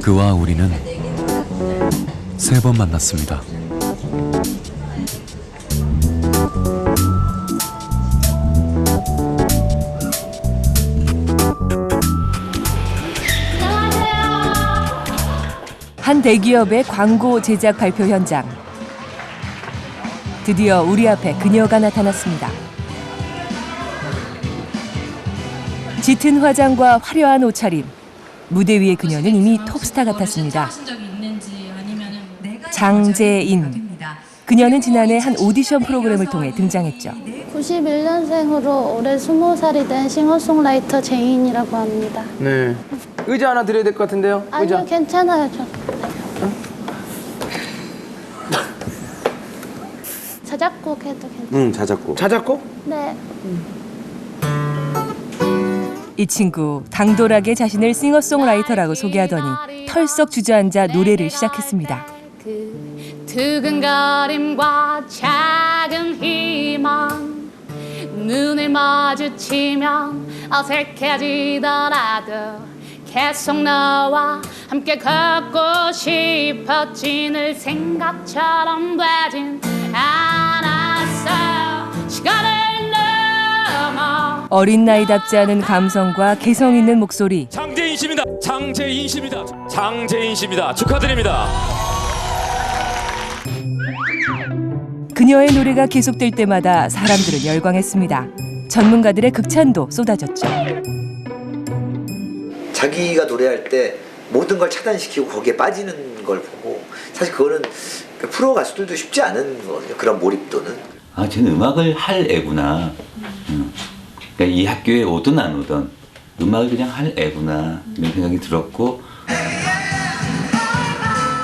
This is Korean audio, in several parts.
그와 우리는 3번 만났습니다. 한 대기업의 광고 제작 발표 현장. 드디어 우리 앞에 그녀가 나타났습니다. 짙은 화장과 화려한 옷차림. 무대 위의 그녀는 이미 톱스타 같았습니다. 장재인. 그녀는 지난해 한 오디션 프로그램을 통해 등장했죠. 91년생으로 올해 20살이 된 싱어송라이터 제인이라고 합니다. 네. 의자 하나 드려야 될 것 같은데요? 의자. 아니요, 괜찮아요. 저. 자작곡 해도 괜찮아요. 응, 자작곡. 자작곡? 네. 이 친구 당돌하게 자신을 싱어송라이터라고 소개하더니 털썩 주저앉아 노래를 시작했습니다. 그 두근거림과 작은 희망 눈을 마주치면 어색해지더라도 계속 너와 함께 걷고 싶었지 늘 생각처럼 되진 않았어 시간을 넘어 어린 나이답지 않은 감성과 개성 있는 목소리. 장재인 씨입니다. 장재인 씨입니다. 장재인 씨입니다. 축하드립니다. 그녀의 노래가 계속될 때마다 사람들은 열광했습니다. 전문가들의 극찬도 쏟아졌죠. 자기가 노래할 때 모든 걸 차단시키고 거기에 빠지는 걸 보고 사실 그거는 프로 가수들도 쉽지 않은 거거든요. 그런 몰입도는. 아, 쟤는 음악을 할 애구나. 그러니까 이 학교에 오든 안 오든 음악을 그냥 할 애구나 이런 생각이 들었고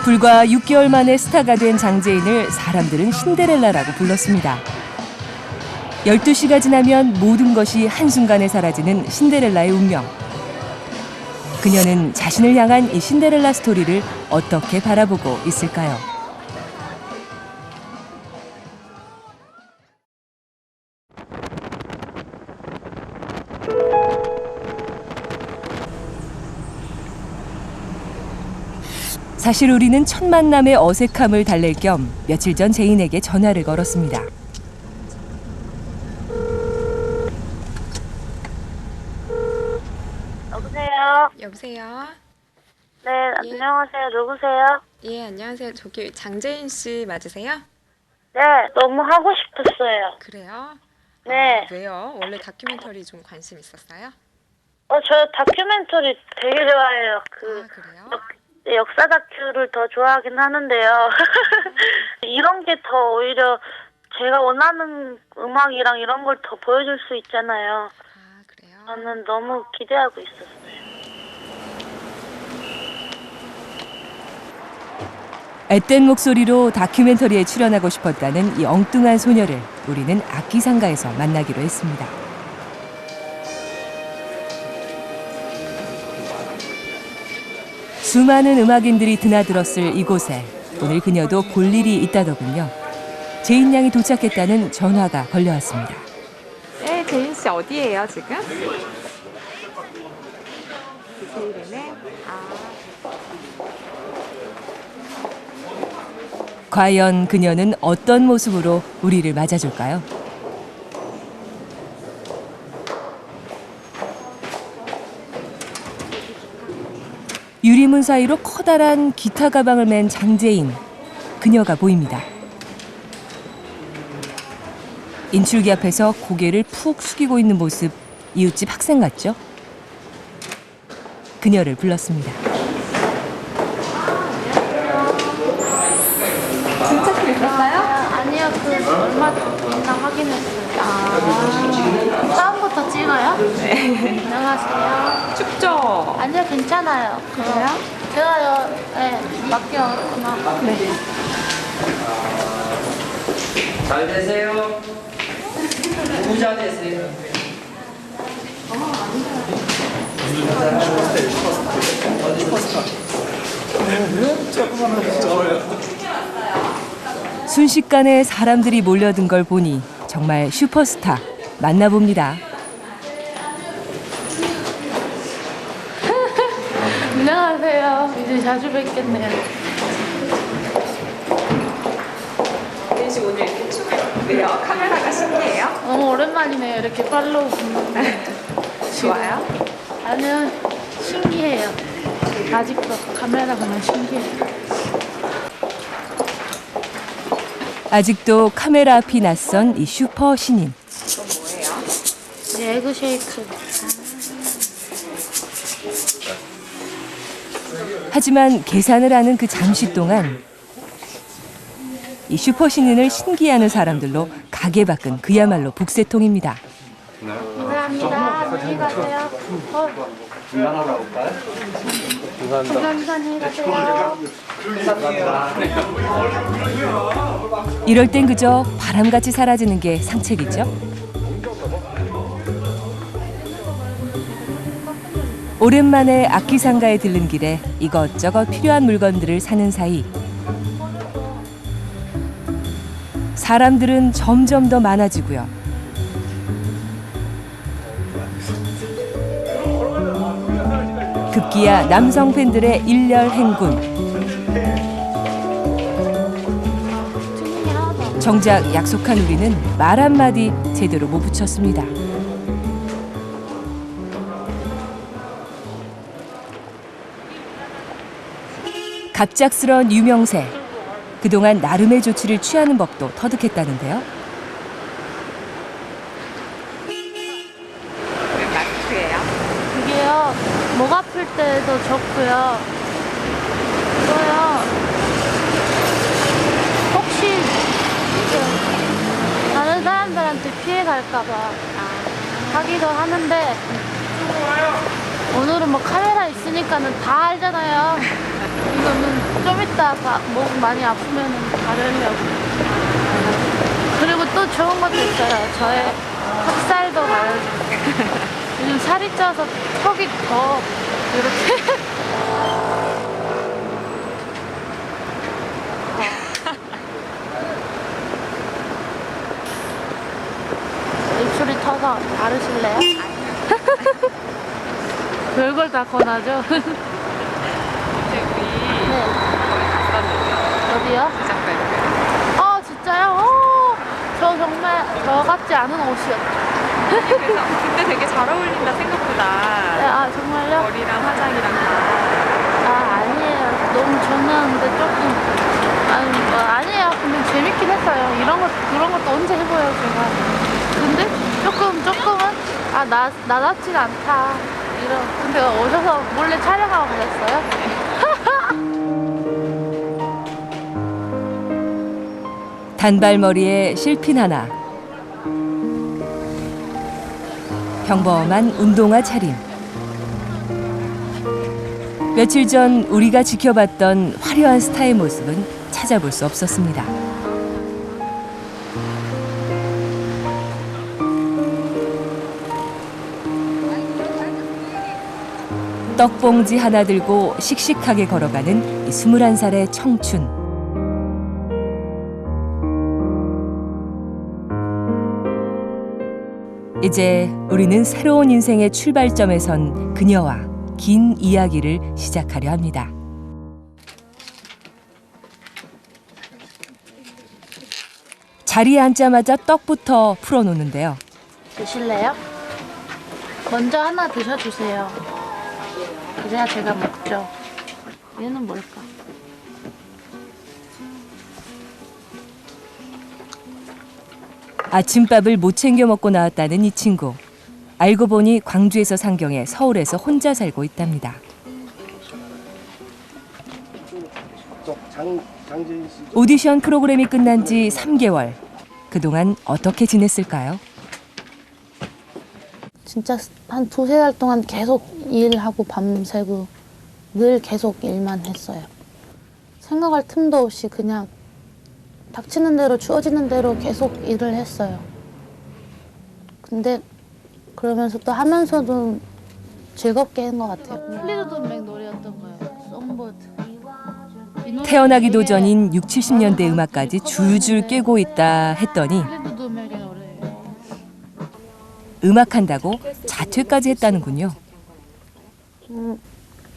불과 6개월 만에 스타가 된 장재인을 사람들은 신데렐라라고 불렀습니다. 12시가 지나면 모든 것이 한순간에 사라지는 신데렐라의 운명. 그녀는 자신을 향한 이 신데렐라 스토리를 어떻게 바라보고 있을까요? 사실 우리는 첫 만남의 어색함을 달랠 겸 며칠 전 재인에게 전화를 걸었습니다. 여보세요? 네, 안녕하세요. 누구세요? 예, 안녕하세요. 저기 장재인 씨 맞으세요? 네, 너무 하고 싶었어요. 그래요? 네. 왜요? 원래 다큐멘터리 좀 관심 있었어요? 저 다큐멘터리 되게 좋아해요. 그래요? 역사 다큐를 더 좋아하긴 하는데요. 이런 게 더 오히려 제가 원하는 음악이랑 이런 걸 더 보여줄 수 있잖아요. 그래요? 저는 너무 기대하고 있었어요. 앳된 목소리로 다큐멘터리에 출연하고 싶었다는 이 엉뚱한 소녀를 우리는 악기상가에서 만나기로 했습니다. 수많은 음악인들이 드나들었을 이곳에 오늘 그녀도 볼 일이 있다더군요. 재인 양이 도착했다는 전화가 걸려왔습니다. 네, 재인 씨 어디예요, 지금? 제일이네. 과연 그녀는 어떤 모습으로 우리를 맞아줄까요? 유리문 사이로 커다란 기타 가방을 맨 장재인. 그녀가 보입니다. 인출기 앞에서 고개를 푹 숙이고 있는 모습, 이웃집 학생 같죠? 그녀를 불렀습니다. 아니요, 얼마 있나 확인했어요. 다음부터 찍어요? 네. 안녕하세요. 춥죠? 아니요, 괜찮아요. 그래요? 제가요, 네, 맡겨놨구나. 네. 잘 되세요. 부자 되세요. 순식간에 사람들이 몰려든 걸 보니 정말 슈퍼스타 만나봅니다. 안녕하세요. 이제 자주 뵙겠네요. 대인 씨 오늘 이렇게 춤을 왜요? 카메라가 신기해요? 너무 오랜만이네요. 이렇게 팔로우 붙는 거. 좋아요? 아니요, 신기해요. 아직도 카메라 보면 신기해요. 아직도 카메라 앞이 낯선 이 슈퍼 신인. 이건 뭐예요? 이제 에그 쉐이크. 하지만 계산을 하는 그 잠시 동안 이 슈퍼 신인을 신기해하는 사람들로 가게 밖은 그야말로 북새통입니다. 감사합니다. 안녕히 가세요. 감사합니다. 안녕히 가세요. 이럴 땐 그저 바람같이 사라지는 게 상책이죠. 오랜만에 악기 상가에 들른 길에 이것저것 필요한 물건들을 사는 사이 사람들은 점점 더 많아지고요. 급기야 남성 팬들의 일렬 행군. 정작 약속한 우리는 말 한마디 제대로 못 붙였습니다. 갑작스런 유명세. 그동안 나름의 조치를 취하는 법도 터득했다는데요. 왜 마스크예요? 이게요, 목 아플 때도 좋고요. 이거요, 혹시 이제 다른 사람들한테 피해 갈까봐 하기도 하는데, 오늘은 뭐 카메라 있으니까는 다 알잖아요. 이거는 좀 이따 목 많이 아프면 가려려고. 그리고 또 좋은 것도 있어요. 저의 턱살도 가려주고. 요즘 살이 쪄서 턱이 더 이렇게. 입술이 터서 바르실래요? 별걸 다 권하죠? 근데 우리 네. 갔었는데요. 어디요? 제작발표. 진짜요? 저 정말 저 같지 않은 옷이었죠. 그래서 그때 되게 잘 어울린다 생각보다. 네, 정말요? 머리랑 화장이랑 다. 아니에요. 너무 좋았는데 조금 아니에요. 근데 재밌긴 했어요. 그런 것도 언제 해봐요, 제가. 근데 조금은 나답진 않다. 근데 오셔서 몰래 촬영하고 그랬어요. 단발머리에 실핀 하나. 평범한 운동화 차림. 며칠 전 우리가 지켜봤던 화려한 스타의 모습은 찾아볼 수 없었습니다. 떡봉지 하나 들고 씩씩하게 걸어가는 이 21살의 청춘. 이제 우리는 새로운 인생의 출발점에 선 그녀와 긴 이야기를 시작하려 합니다. 자리에 앉자마자 떡부터 풀어놓는데요. 드실래요? 먼저 하나 드셔주세요. 그래야 제가 먹죠. 얘는 뭘까? 아침밥을 못 챙겨 먹고 나왔다는 이 친구. 알고 보니 광주에서 상경해 서울에서 혼자 살고 있답니다. 오디션 프로그램이 끝난 지 3개월. 그동안 어떻게 지냈을까요? 진짜 한 2-3달 동안 계속 일하고 밤새고 늘 계속 일만 했어요. 생각할 틈도 없이 그냥 닥치는 대로 주어지는 대로 계속 일을 했어요. 근데 그러면서 또 하면서도 즐겁게 한 것 같아요. 플리드돈백 노래였던 거예요. 썸보드. 태어나기도 전인 60, 70년대 음악까지 줄줄 꿰고 있다 했더니 플리드돈백의 노래예요. 음악한다고 자퇴까지 했다는군요.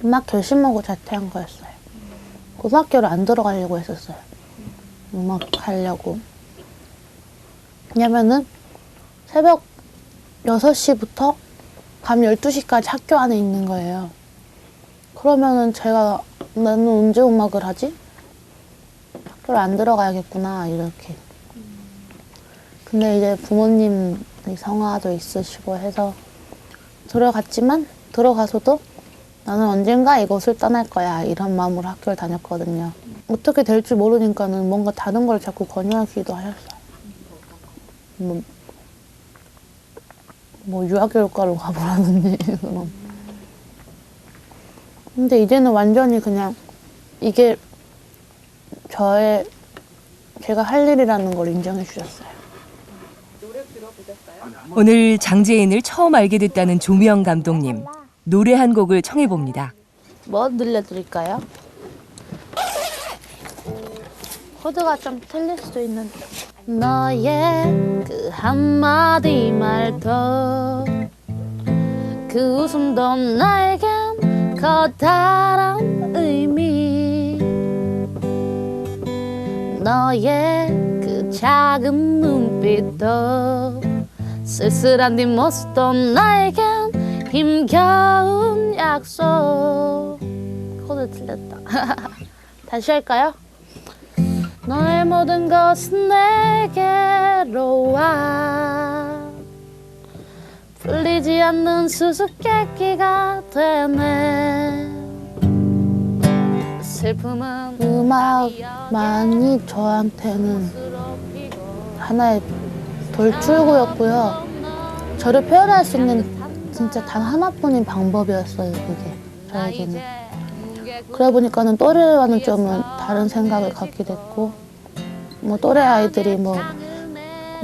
음악 결심하고 자퇴한 거였어요. 고등학교를 안 들어가려고 했었어요. 음악 하려고. 왜냐면은 새벽 6시부터 밤 12시까지 학교 안에 있는 거예요. 그러면은 나는 언제 음악을 하지? 학교를 안 들어가야겠구나, 이렇게. 근데 이제 부모님 성화도 있으시고 해서 들어갔지만 들어가서도 나는 언젠가 이곳을 떠날 거야, 이런 마음으로 학교를 다녔거든요. 어떻게 될지 모르니까는 뭔가 다른 걸 자꾸 권유하기도 하셨어요. 뭐 유아교육과로 가보라든지 그런. 근데 이제는 완전히 그냥 이게 제가 할 일이라는 걸 인정해 주셨어요. 오늘 장재인을 처음 알게 됐다는 조미영 감독님. 노래 한 곡을 청해봅니다. 뭐 들려드릴까요? 코드가 좀 틀릴 수도 있는데. 너의 그 한마디 말도 그 웃음도 나에겐 커다란 의미. 너의 그 작은 눈빛도 쓸쓸한 네 모습도 나에겐 힘겨운 약속. 코드 틀렸다. 다시 할까요? 너의 모든 것은 내게로 와 풀리지 않는 수수께끼가 되네. 슬픔은 음악만이 저한테는 하나의 돌출구였고요. 저를 표현할 수 있는 진짜 단 하나뿐인 방법이었어요, 그게 저에게는. 그러다 보니까는 또래와는 좀 다른 생각을 갖게 됐고, 뭐 또래 아이들이 뭐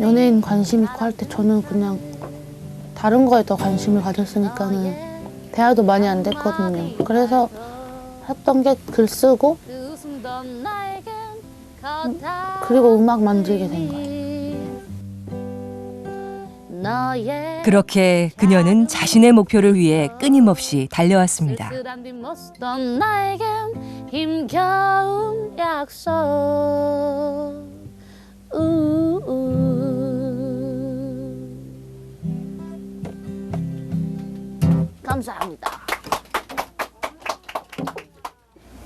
연예인 관심 있고 할 때 저는 그냥 다른 거에 더 관심을 가졌으니까는 대화도 많이 안 됐거든요. 그래서 했던 게 글 쓰고 그리고 음악 만들게 된 거예요. 그렇게 그녀는 자신의 목표를 위해 끊임없이 달려왔습니다. 힘겨운 약속. 감사합니다.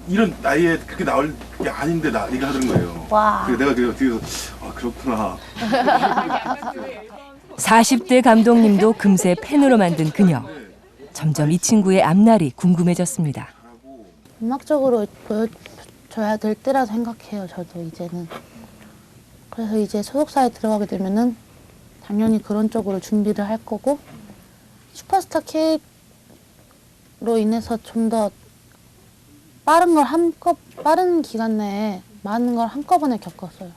이런 나이에 그렇게 나올 게 아닌데 얘가 하는 거예요. 와. 그래서 내가 뒤에서 그렇구나. 40대 감독님도 금세 팬으로 만든 그녀. 점점 이 친구의 앞날이 궁금해졌습니다. 음악적으로 보여줘야 될 때라 생각해요, 저도 이제는. 그래서 이제 소속사에 들어가게 되면은 당연히 그런 쪽으로 준비를 할 거고, 슈퍼스타 K로 인해서 좀 더 빠른 기간 내에 많은 걸 한꺼번에 겪었어요.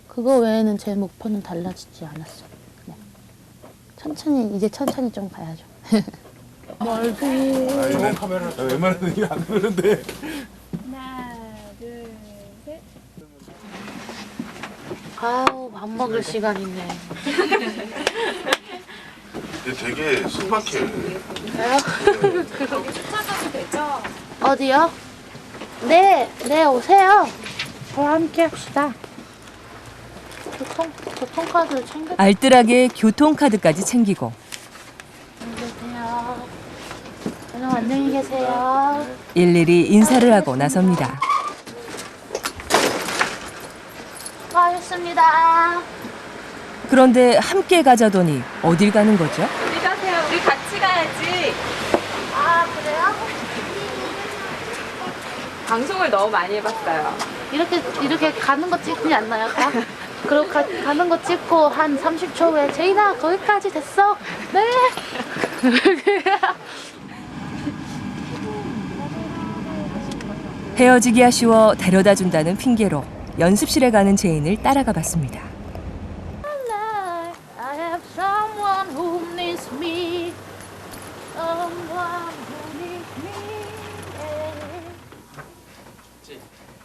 그거 외에는 제 목표는 달라지지 않았어요. 네. 천천히 좀 가야죠. 멀리. 웬만하면 이게 안 그러는데. 하나, 둘, 셋. 아우, 밥 먹을 시간이네. 되게 순박해. 왜요? 거기 쫓아가도 되죠? 어디요? 네, 오세요. 저와 함께 합시다. 교통카드 챙겨. 알뜰하게 교통카드까지 챙기고 계세요. 안녕히 계세요. 일일이 인사를 하고 나섭니다. 수고하셨습니다. 그런데 함께 가자더니 어딜 가는 거죠? 우리 가세요. 우리 같이 가야지. 아, 그래요? 방송을 너무 많이 해봤어요. 이렇게 가는 거 찍지 않나요, 다? 그리고 가는 거 찍고 한 30초 후에 제인아 거기까지 됐어? 네. 헤어지기 아쉬워 데려다 준다는 핑계로 연습실에 가는 제인을 따라가 봤습니다. I have someone who needs me. Someone who needs me.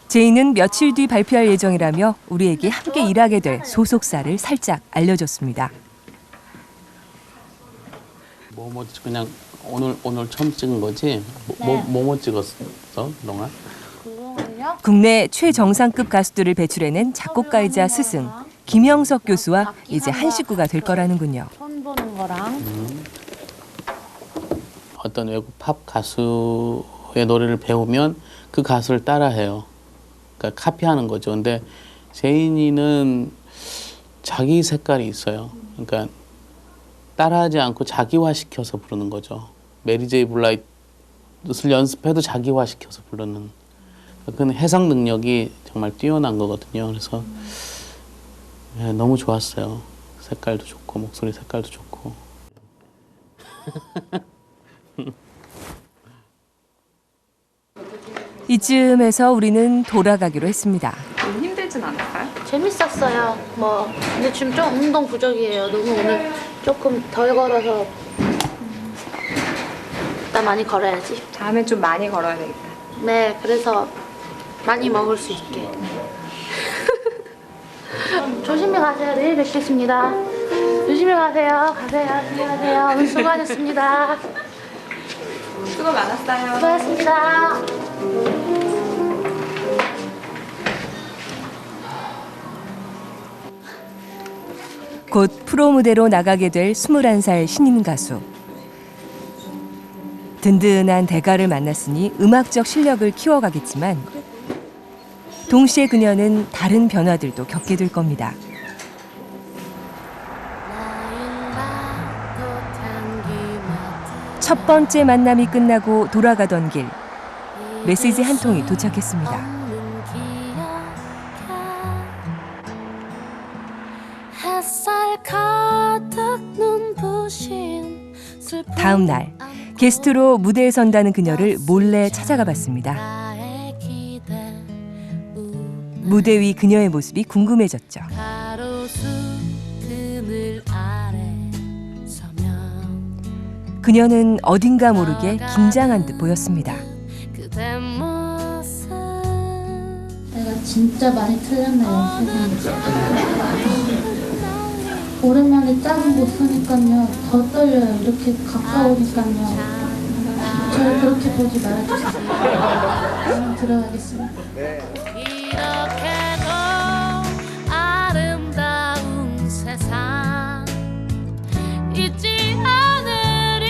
제인은 며칠 뒤 발표할 예정이라며 우리에게 함께 일하게 될 소속사를 살짝 알려줬습니다. 그냥 오늘 처음 찍은 거지? 뭐 찍었어 그동안? 그거는요? 국내 최정상급 가수들을 배출해낸 작곡가이자 스승 김영석 교수와 이제 한 식구가 될 거라는군요. 손 보는 거랑. 어떤 외국 팝 가수의 노래를 배우면 그 가수를 따라해요. 그러니까 카피하는 거죠. 근데 제인이는 자기 색깔이 있어요. 그러니까 따라하지 않고 자기화시켜서 부르는 거죠. 메리 제이 블라이트를 연습해도 자기화시켜서 부르는. 그건 해석 능력이 정말 뛰어난 거거든요. 그래서 너무 좋았어요. 색깔도 좋고 목소리 색깔도 좋고. 이쯤에서 우리는 돌아가기로 했습니다. 좀 힘들진 않을까요? 재밌었어요. 근데 지금 좀 운동 부족이에요. 너무 오늘 조금 덜 걸어서 나 많이 걸어야지. 다음에 좀 많이 걸어야 되겠다. 네, 그래서 많이 먹을 수 있게. 조심히 가세요. 내일 뵙겠습니다. 조심히 가세요. 안녕하세요. 오늘 수고하셨습니다. 수고 많았어요. 수고하셨습니다. 곧 프로 무대로 나가게 될 21살 신인 가수. 든든한 대가를 만났으니 음악적 실력을 키워가겠지만 동시에 그녀는 다른 변화들도 겪게 될 겁니다. 첫 번째 만남이 끝나고 돌아가던 길, 메시지 한 통이 도착했습니다. 다음 날 게스트로 무대에 선다는 그녀를 몰래 찾아가 봤습니다. 무대 위 그녀의 모습이 궁금해졌죠. 그녀는 어딘가 모르게 긴장한 듯 보였습니다. 내가 진짜 많이 틀렸네요. 오랜만에 짝은 못 쓰니까요. 더 떨려요. 이렇게 가까우니까요. 저를 그렇게 보지 말아주세요. 들어가겠습니다. 이렇게도 아름다운 세상 잊지 않으리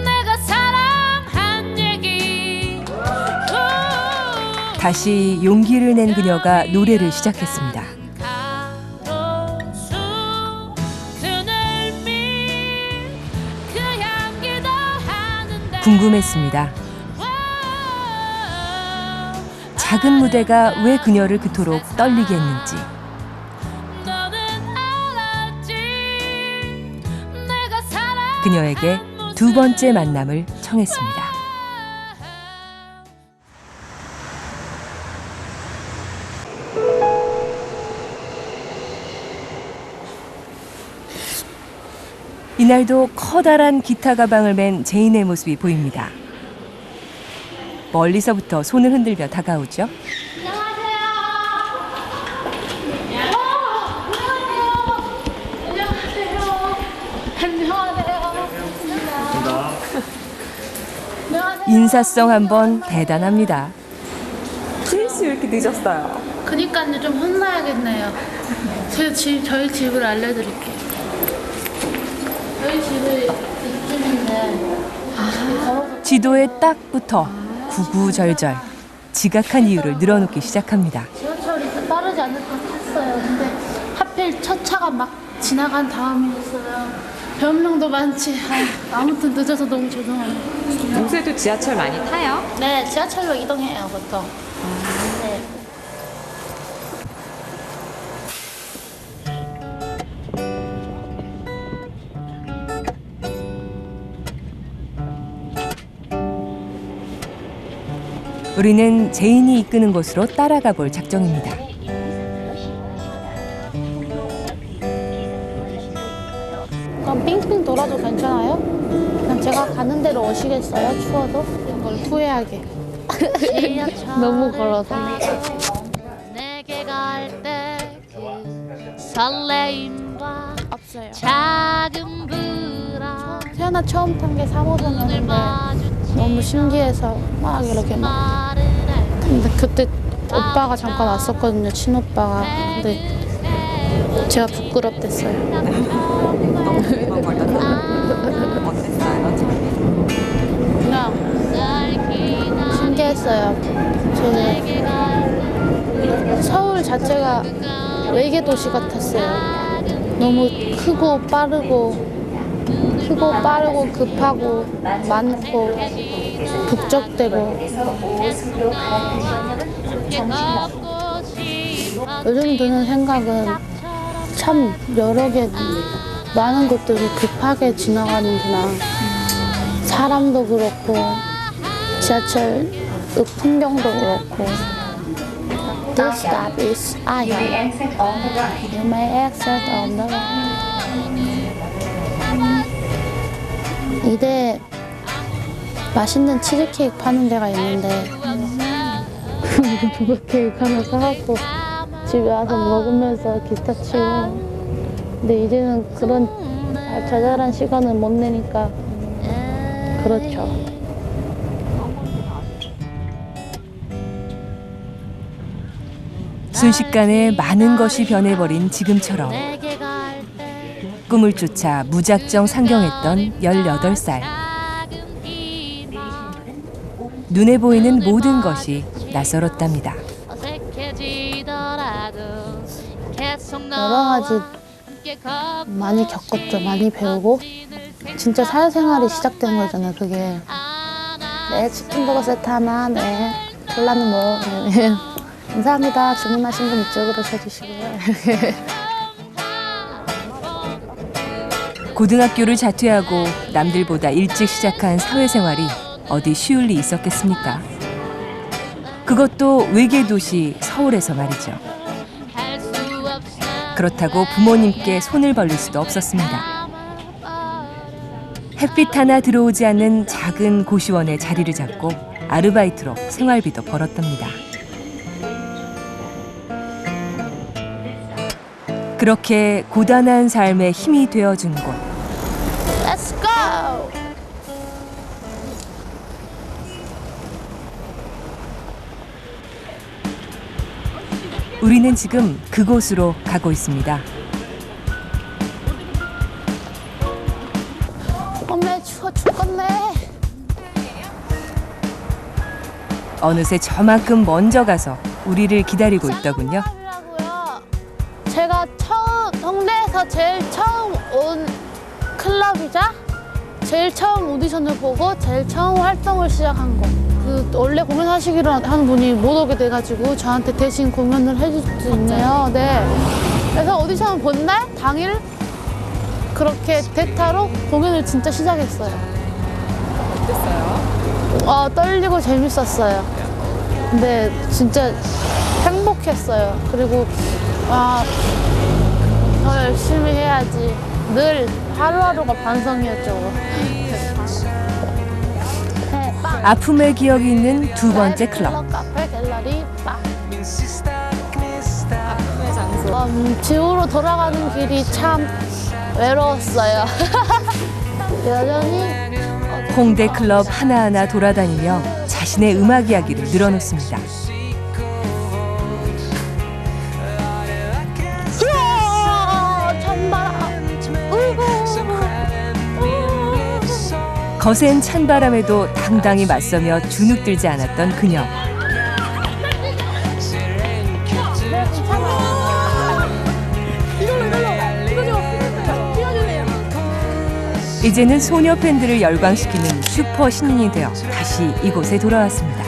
내가 사랑한 얘기. 다시 용기를 낸 그녀가 노래를 시작했습니다. 궁금했습니다. 작은 무대가 왜 그녀를 그토록 떨리게 했는지. 그녀에게 두 번째 만남을 청했습니다. 이날도 커다란 기타 가방을 맨 제인의 모습이 보입니다. 멀리서부터 손을 흔들며 다가오죠. 인사성 한번 대단합니다. 수희 씨 왜 이렇게 늦었어요? 그니까요. 좀 혼나야겠네요. 저희 집을 알려드릴게요. 저희 집을 이쯤인데 지도에 딱 붙어 구구절절 지각한 이유를 늘어놓기 시작합니다. 지하철이 빠르지 않을 것 같았어요. 근데 하필 첫 차가 막 지나간 다음이었어요. 변명도 많지. 아무튼 늦어서 너무 죄송해요. 평소에도 지하철 많이 타요? 네, 지하철로 이동해요, 보통. 네. 우리는 제인이 이끄는 곳으로 따라가 볼 작정입니다. 그럼 빙빙 돌아도 괜찮아요? 그냥 제가 가는 대로 오시겠어요? 추워도? 이걸 후회하게. 너무 걸어서. 내게 갈 때 그 설레임과 없어요. 작은 불안 태어날 태어나 처음 탄 게 3호선이었는데 너무 신기해서 막 이렇게 막. 근데 그때 오빠가 잠깐 왔었거든요, 친오빠가. 근데 제가 부끄럽댔어요. 그냥 신기했어요. 서울 자체가 외계 도시 같았어요. 너무 크고 빠르고 급하고 많고 북적대고. 요즘 드는 생각은 참 여러 개 많은 것들이 급하게 지나가는구나. 사람도 그렇고 지하철 풍경도 그렇고. This stop is I. You may exit on the right. 이대 맛있는 치즈케이크 파는 데가 있는데 부부 케이크 하나 사갖고 집에 와서 먹으면서 기타 치고. 근데 이제는 그런 자잘한 시간을 못 내니까 그렇죠. 순식간에 많은 것이 변해버린 지금처럼 꿈을 쫓아 무작정 상경했던 18살. 눈에 보이는 모든 것이 낯설었답니다. 여러 가지 많이 겪었죠. 많이 배우고 진짜 사회생활이 시작된 거잖아요. 그게 네, 치킨버거 세트 하나, 네, 콜라는 뭐, 네. 감사합니다. 주문하신 분 이쪽으로 서주시고요. 고등학교를 자퇴하고 남들보다 일찍 시작한 사회생활이 어디 쉬울 리 있었겠습니까? 그것도 외계 도시 서울에서 말이죠. 그렇다고 부모님께 손을 벌릴 수도 없었습니다. 햇빛 하나 들어오지 않는 작은 고시원에 자리를 잡고 아르바이트로 생활비도 벌었답니다. 그렇게 고단한 삶에 힘이 되어준 곳. Let's go! 우리는 지금 그곳으로 가고 있습니다. 어메 추워 죽겠네. 어느새 저만큼 먼저 가서 우리를 기다리고 있더군요. 제가 홍대에서 제일 처음 온 클럽이자 제일 처음 오디션을 보고 제일 처음 활동을 시작한 곳. 원래 공연하시기로 하는 분이 못 오게 돼가지고 저한테 대신 공연을 해줄 수 있네요. 네. 그래서 오디션을 본 날 당일 그렇게 대타로 공연을 진짜 시작했어요. 어땠어요? 떨리고 재밌었어요. 근데 진짜 행복했어요. 그리고 더 열심히 해야지. 늘 하루하루가 반성이었죠. 아픔의 기억이 있는 두 번째 클럽. 카페 갤러리 바. 집으로 돌아가는 길이 참 외로웠어요. 여전히 홍대 클럽 하나하나 돌아다니며 자신의 음악 이야기를 늘어놓습니다. 거센 찬바람에도 당당히 맞서며 주눅들지 않았던 그녀. 이제는 소녀 팬들을 열광시키는 슈퍼 신인이 되어 다시 이곳에 돌아왔습니다.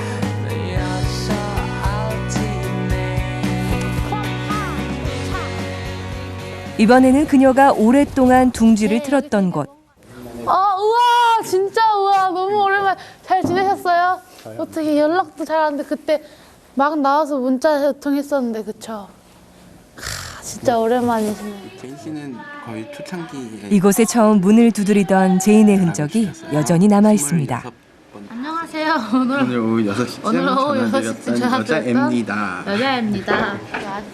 이번에는 그녀가 오랫동안 둥지를 틀었던 곳. 우와 진짜 우와 너무 오랜만에. 잘 지내셨어요? 어떻게 연락도 잘 안 돼. 그때 막 나와서 문자 소통했었는데 그쵸? 진짜 오랜만이시네. 제인 씨는 거의 초창기에 이곳에 처음 문을 두드리던 제인의 흔적이 여전히 남아 있습니다. 안녕하세요. 오늘 오후 6시쯤 오늘 오후 전화 6시쯤 드렸던 전화 여자입니다. 여자입니다.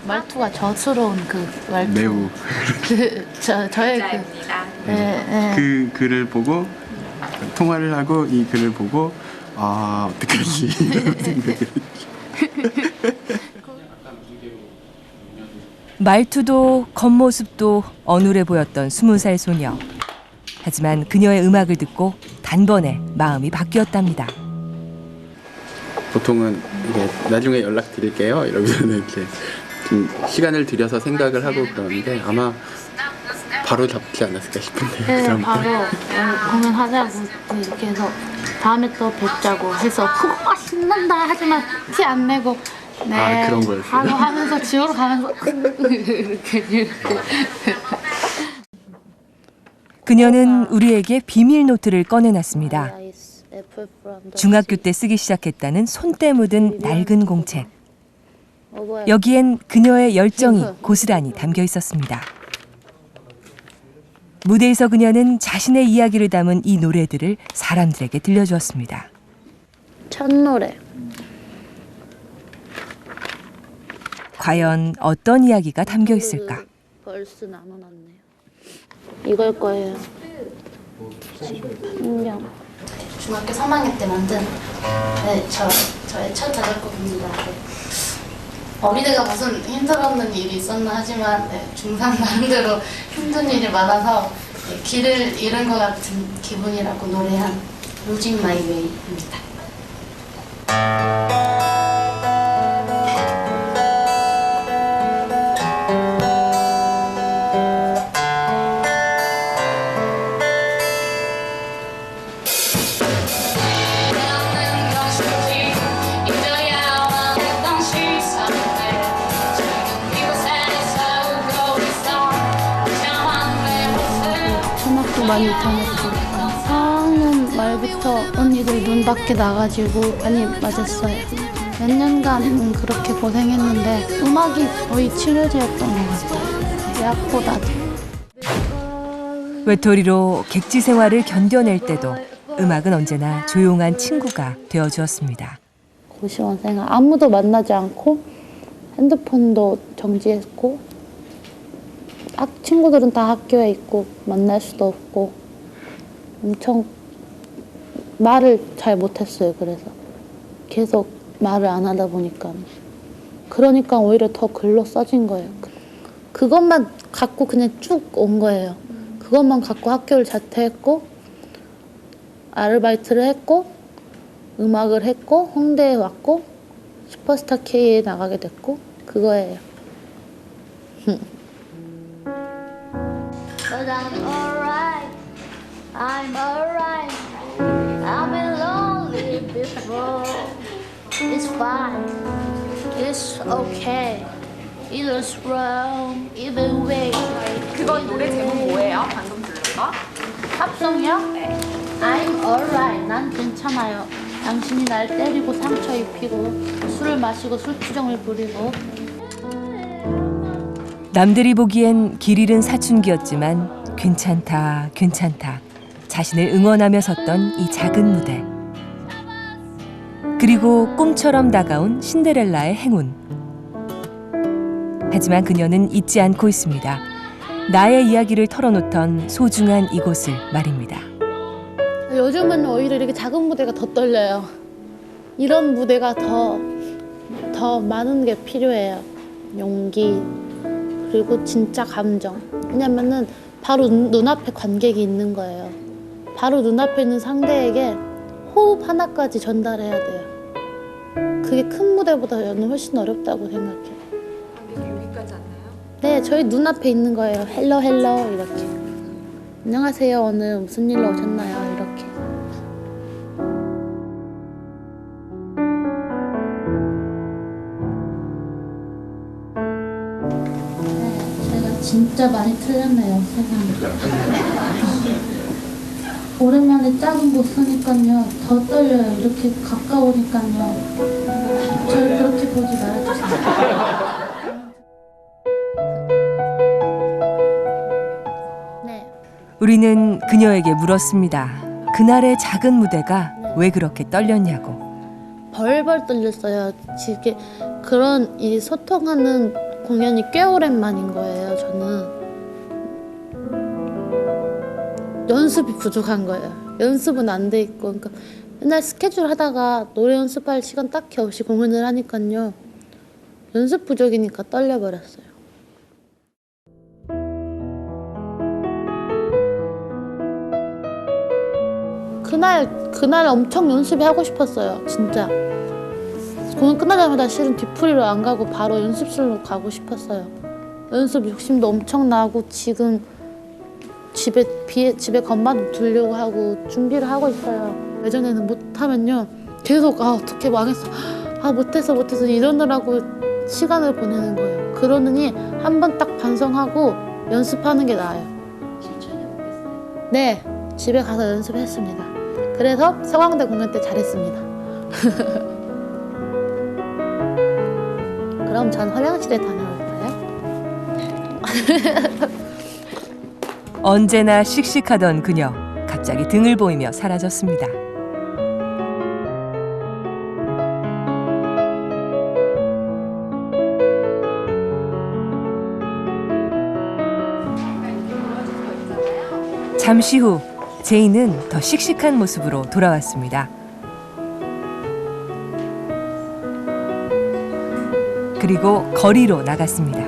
말투가 저스러운 그 말투. 매우 저의 그. 네. 그 글을 보고 통화를 하고 이 글을 보고 아 어떡하지 이런 생각을 말투도 겉모습도 어눌해 보였던 20살 소녀. 하지만 그녀의 음악을 듣고 단번에 마음이 바뀌었답니다. 보통은 이게 나중에 연락드릴게요 이러면은 이제 좀 시간을 들여서 생각을 하고 그러는데 아마 바로 잡지 않았을까 싶은데요. 네, 그 바로 공연하자고 이렇게 해서 다음에 또 뵙자고 해서 그거 신난다 하지만 티 안 내고 네 아, 그런 거였어요? 바로 하면서 지우러 가면서 이렇게 그녀는 우리에게 비밀 노트를 꺼내놨습니다. 중학교 때 쓰기 시작했다는 손때 묻은 낡은 공책. 여기엔 그녀의 열정이 고스란히 담겨 있었습니다. 무대에서 그녀는 자신의 이야기를 담은 이 노래들을 사람들에게 들려주었습니다. 첫 노래 과연 어떤 이야기가 담겨 있을까? 벌써 나눠놨네요. 이걸 거예요. 안녕. 중학교 3학년 때 만든 저의 첫 자작곡입니다. 어린애가 무슨 힘들었는 일이 있었나 하지만 중3 나름대로 힘든 일이 많아서 길을 잃은 것 같은 기분이라고 노래한 Losing My Way입니다. 천학도 많이 다녔고 4학년 말부터 언니들 눈 밖에 나가지고 많이 맞았어요. 몇 년간 그렇게 고생했는데 음악이 거의 치료제였던 것 같아요. 약보다도. 외톨이로 객지 생활을 견뎌낼 때도 음악은 언제나 조용한 친구가 되어주었습니다. 고시원 생활 아무도 만나지 않고 핸드폰도 정지했고 친구들은 다 학교에 있고 만날 수도 없고 엄청 말을 잘 못했어요. 그래서 계속 말을 안 하다 보니까 그러니까 오히려 더 글로 써진 거예요. 그것만 갖고 그냥 쭉 온 거예요. 그것만 갖고 학교를 자퇴했고 아르바이트를 했고 음악을 했고 홍대에 왔고 슈퍼스타 K에 나가게 됐고 그거예요. But I'm alright, I'm alright. I've been lonely before. It's fine, it's okay. It's wrong, either way. 그건 노래 제목 뭐예요? 방금 부른 거? 팝송이요? 네. I'm alright, 난 괜찮아요. 당신이 날 때리고 상처 입히고 술을 마시고 술주정을 부리고 남들이 보기엔 길 잃은 사춘기였지만 괜찮다, 괜찮다. 자신을 응원하며 섰던 이 작은 무대. 그리고 꿈처럼 다가온 신데렐라의 행운. 하지만 그녀는 잊지 않고 있습니다. 나의 이야기를 털어놓던 소중한 이곳을 말입니다. 요즘은 오히려 이렇게 작은 무대가 더 떨려요. 이런 무대가 더 많은 게 필요해요. 용기 그리고 진짜 감정. 왜냐면은 바로 눈앞에 관객이 있는 거예요. 바로 눈앞에 있는 상대에게 호흡 하나까지 전달해야 돼요. 그게 큰 무대보다 저는 훨씬 어렵다고 생각해요. 관객이 여기까지 왔나요? 네, 저희 눈앞에 있는 거예요. 헬로 헬로 이렇게. 안녕하세요. 오늘 무슨 일로 오셨나요? 이렇게. 제가 진짜 많이 틀렸네요, 세상에. 오랜만에 작은 곳 서니까요, 더 떨려요. 이렇게 가까우니까요. 저를 그렇게 보지 말아주세요. 우리는 그녀에게 물었습니다. 그날의 작은 무대가 왜 그렇게 떨렸냐고. 벌벌 떨렸어요. 이게 그런 이 소통하는 공연이 꽤 오랜만인 거예요. 저는 연습이 부족한 거예요. 연습은 안 돼 있고, 그러니까 맨날 스케줄 하다가 노래 연습할 시간 딱히 없이 공연을 하니까요. 연습 부족이니까 떨려버렸어요. 그날 엄청 연습이 하고 싶었어요. 진짜. 공연 끝나자마자 실은 뒤풀이로 안 가고 바로 연습실로 가고 싶었어요. 연습 욕심도 엄청 나고 지금 집에 건반 두려고 하고 준비를 하고 있어요. 예전에는 못하면요 계속 어떻게 망했어, 못해서 이러느라고 시간을 보내는 거예요. 그러느니 한 번 딱 반성하고 연습하는 게 나아요. 실천해보겠어요? 네, 집에 가서 연습했습니다. 그래서 서강대 공연 때 잘했습니다. 그럼 전 화장실에 다녀올까요? 언제나 씩씩하던 그녀, 갑자기 등을 보이며 사라졌습니다. 잠시 후 제이는 더 씩씩한 모습으로 돌아왔습니다. 그리고 거리로 나갔습니다.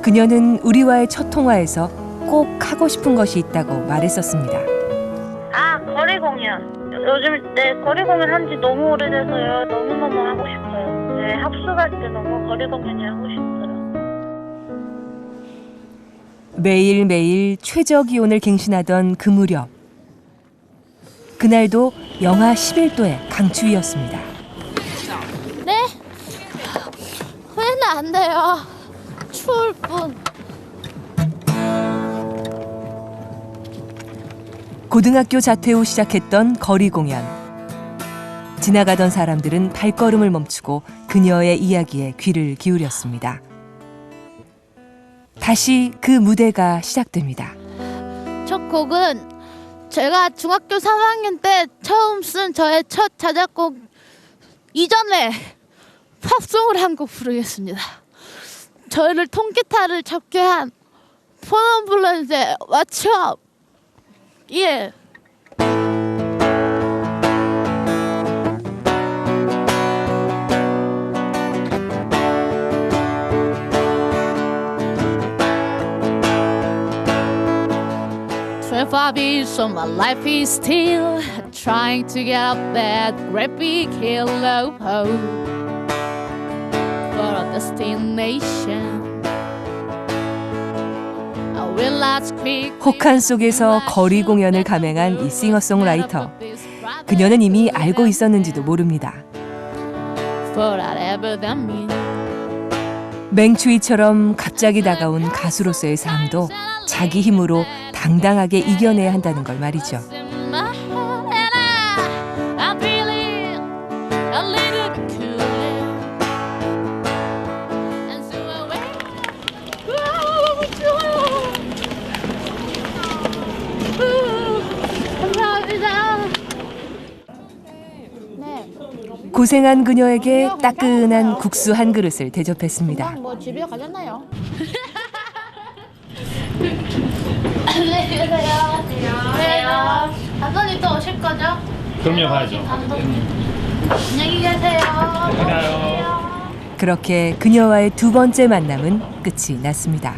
그녀는 우리와의 첫 통화에서 꼭 하고 싶은 것이 있다고 말했었습니다. 거리 공연. 요즘 거리 공연 한 지 너무 오래돼서요. 너무너무 하고 싶어요. 네, 합숙할 때 너무 거리 공연이 하고 싶더라고요. 매일매일 최저 기온을 갱신하던 그 무렵. 그날도 영하 11도의 강추위였습니다. 네? 후회는 안 돼요. 추울 뿐. 고등학교 자퇴 후 시작했던 거리 공연. 지나가던 사람들은 발걸음을 멈추고 그녀의 이야기에 귀를 기울였습니다. 다시 그 무대가 시작됩니다. 첫 곡은 제가 중학교 3학년 때 처음 쓴 저의 첫 자작곡 이전에 팝송을 한 곡 부르겠습니다. 저희를 통기타를 잡게 한 폰엄블런스의 What's Up. 예. So my life is still trying to get up that great big hill of hope for a destination. I will not speak. 혹한 속에서 거리 공연을 감행한 이 싱어송라이터. 그녀는 이미 알고 있었는지도 모릅니다. For whatever that means. 맹추위처럼 갑자기 다가온 가수로서의 삶도 자기 힘으로 당당하게 이겨내야 한다는 걸 말이죠. 고생한 그녀에게 따끈한 국수 한 그릇을 대접했습니다. 뭐 집에 가셨나요? 안녕히 계세요. 안녕하세요. 아버님 또 오실 거죠? 그럼요, 가야죠. 안녕히 계세요. 가요. 그렇게 그녀와의 두 번째 만남은 끝이 났습니다.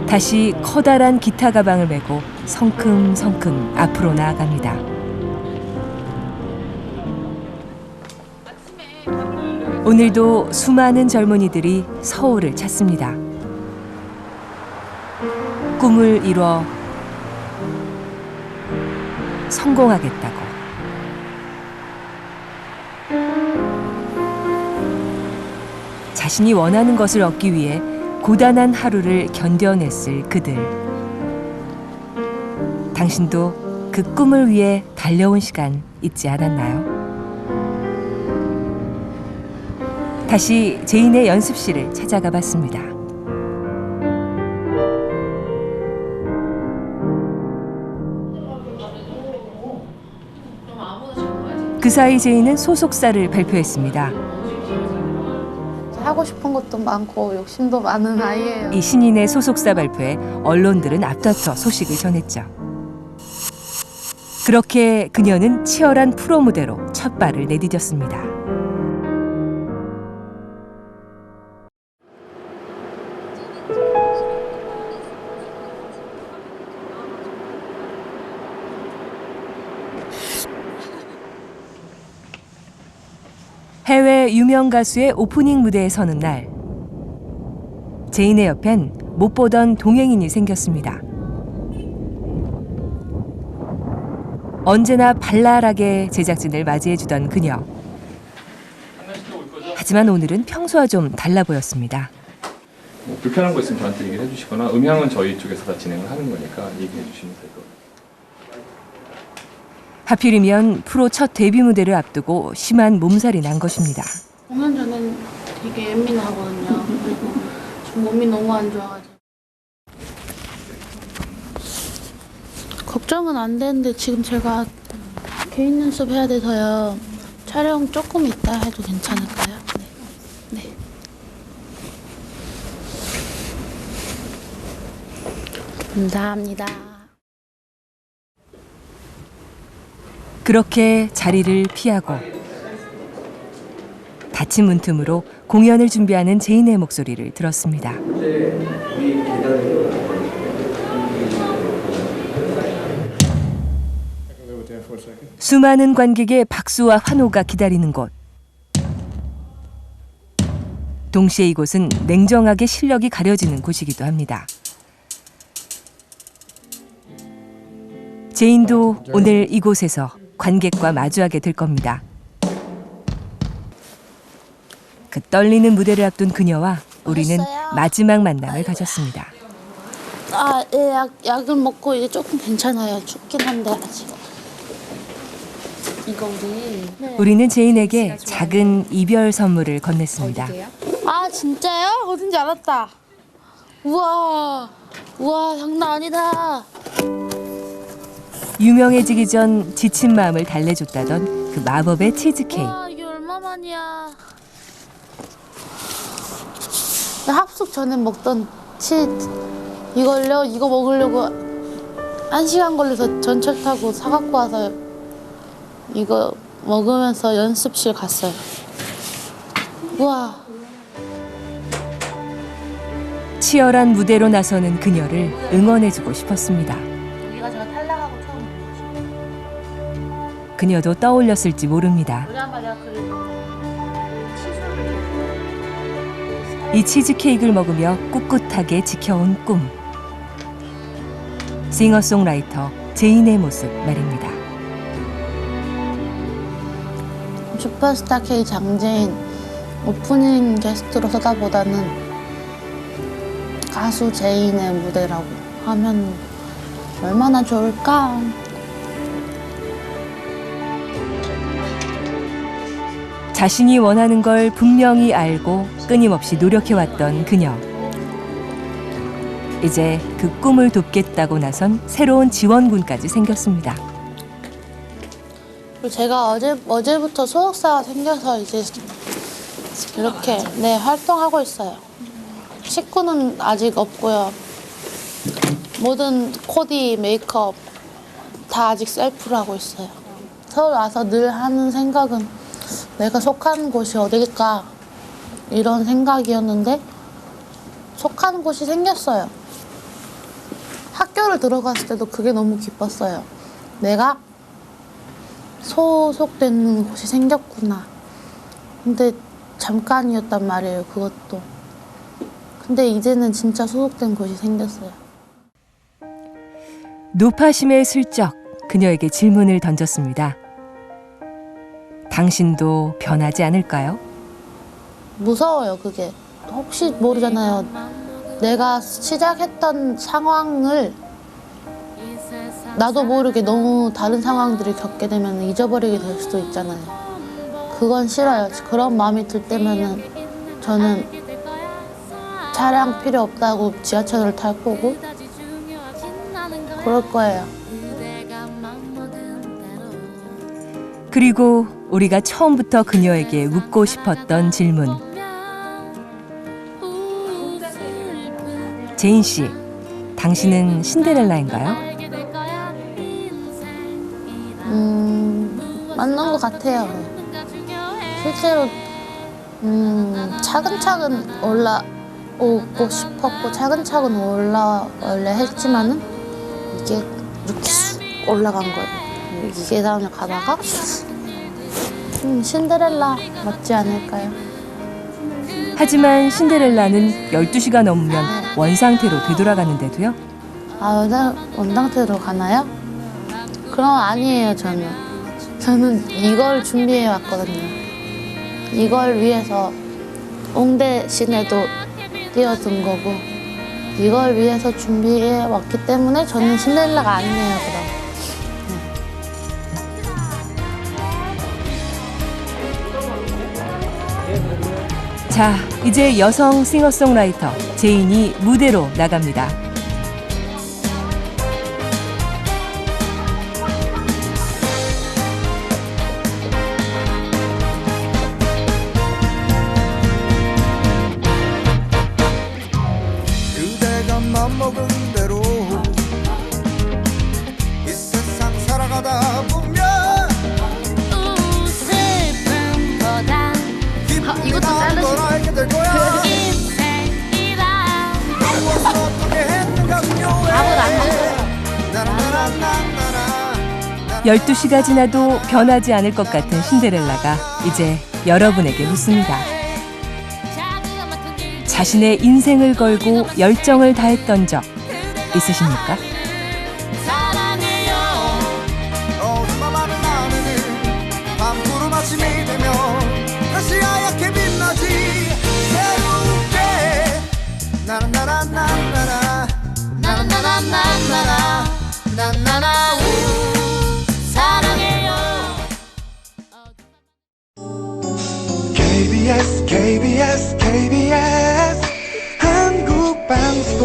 다시 커다란 기타 가방을 메고 성큼성큼 앞으로 나아갑니다. 오늘도 수많은 젊은이들이 서울을 찾습니다. 꿈을 이뤄 성공하겠다고. 자신이 원하는 것을 얻기 위해 고단한 하루를 견뎌냈을 그들. 당신도 그 꿈을 위해 달려온 시간 잊지 않았나요? 다시 제인의 연습실을 찾아가 봤습니다. 그 사이 제인은 소속사를 발표했습니다. 하고 싶은 것도 많고 욕심도 많은 아이예요. 이 신인의 소속사 발표에 언론들은 앞다퉈 소식을 전했죠. 그렇게 그녀는 치열한 프로 무대로 첫 발을 내디뎠습니다. 해외 유명 가수의 오프닝 무대에 서는 날, 제인의 옆엔 못 보던 동행인이 생겼습니다. 언제나 발랄하게 제작진을 맞이해주던 그녀. 하지만 오늘은 평소와 좀 달라 보였습니다. 뭐 불편한 거 있으면 저한테 얘기를 해주시거나 음향은 저희 쪽에서 다 진행을 하는 거니까 얘기해 주시면 될 것 같아요. 하필이면 프로 첫 데뷔 무대를 앞두고 심한 몸살이 난 것입니다. 공연 전엔 되게 예민하거든요. 그리고 좀 몸이 너무 안 좋아가지고. 걱정은 안 되는데 지금 제가 개인 연습해야 돼서요. 촬영 조금 이따 해도 괜찮을까요? 네. 감사합니다. 그렇게 자리를 피하고 닫힌 문틈으로 공연을 준비하는 제인의 목소리를 들었습니다. 수많은 관객의 박수와 환호가 기다리는 곳. 동시에 이곳은 냉정하게 실력이 가려지는 곳이기도 합니다. 제인도 오늘 이곳에서 관객과 마주하게 될 겁니다. 그 떨리는 무대를 앞둔 그녀와 우리는 마지막 만남을 가졌습니다. 예, 약을 먹고 이제 조금 괜찮아요. 춥긴 한데 아직. 이거 우리는 제인에게 작은 이별 선물을 건넸습니다. 아 진짜요? 어딘지 알았다. 우와 장난 아니다. 유명해지기 전 지친 마음을 달래줬다던 그 마법의 치즈케이크. 와 이게 얼마만이야. 합숙 전에 먹던 치즈 이거 먹으려고 1시간 걸려서 전철 타고 사갖고 와서 이거 먹으면서 연습실 갔어요. 우와. 치열한 무대로 나서는 그녀를 응원해주고 싶었습니다. 여기가 제가 탈락하고 처음 그녀도 떠올렸을지 모릅니다. 오자마자 그래도 이 치즈케이크를 먹으며 꿋꿋하게 지켜온 꿈. 싱어송라이터 제인의 모습 말입니다. 슈퍼스타 K 장재인 오프닝 게스트로 서다보다는 가수 제인의 무대라고 하면 얼마나 좋을까? 자신이 원하는 걸 분명히 알고 끊임없이 노력해왔던 그녀. 이제 그 꿈을 돕겠다고 나선 새로운 지원군까지 생겼습니다. 그리고 제가 어제부터 소속사가 생겨서 이제 이렇게 활동하고 있어요. 식구는 아직 없고요. 모든 코디, 메이크업 다 아직 셀프로 하고 있어요. 서울 와서 늘 하는 생각은 내가 속한 곳이 어딜까 이런 생각이었는데 속한 곳이 생겼어요. 학교를 들어갔을 때도 그게 너무 기뻤어요. 내가 소속되는 곳이 생겼구나. 근데 잠깐이었단 말이에요, 그것도. 근데 이제는 진짜 소속된 곳이 생겼어요. 노파심에 슬쩍 그녀에게 질문을 던졌습니다. 당신도 변하지 않을까요? 무서워요, 그게. 혹시 모르잖아요. 내가 시작했던 상황을 나도 모르게 너무 다른 상황들을 겪게 되면 잊어버리게 될 수도 있잖아요. 그건 싫어요. 그런 마음이 들 때면은 저는 차량 필요 없다고 지하철을 탈 거고 그럴 거예요. 그리고 우리가 처음부터 그녀에게 묻고 싶었던 질문. 제인 씨, 당신은 신데렐라인가요? 맞는 것 같아요. 실제로 차근차근 올라오고 싶었고 차근차근 올라올래 했지만은 이게 이렇게 쑥 올라간 거예요. 이 계단을 가다가 신데렐라 맞지 않을까요? 하지만 신데렐라는 12시가 넘으면 원상태로 되돌아가는데도요. 아, 원상태로 가나요? 그럼 아니에요, 저는 이걸 준비해 왔거든요. 이걸 위해서 옹대 시내도 뛰어든 거고 이걸 위해서 준비해 왔기 때문에 저는 신데렐라가 아니에요, 그럼. 자, 이제 여성 싱어송라이터 제인이 무대로 나갑니다. 그대가 맘먹은 대로 이 세상 살아가다 보면 슬픔보다 이것도 알게 될 거야. 인생이다. 무엇을 어떻게 했는가 아무도 안 분명해. 12시가 지나도 변하지 않을 것 같은 신데렐라가 이제 여러분에게 묻습니다. 자신의 인생을 걸고 열정을 다했던 적 있으십니까? 어둠만을 나누는 밤구름 아침이 되면 다시 하얗게 빛나지 새롭게 나나나나나나 나나나나나나 나나나 사랑해요. KBS KBS KBS 한국방송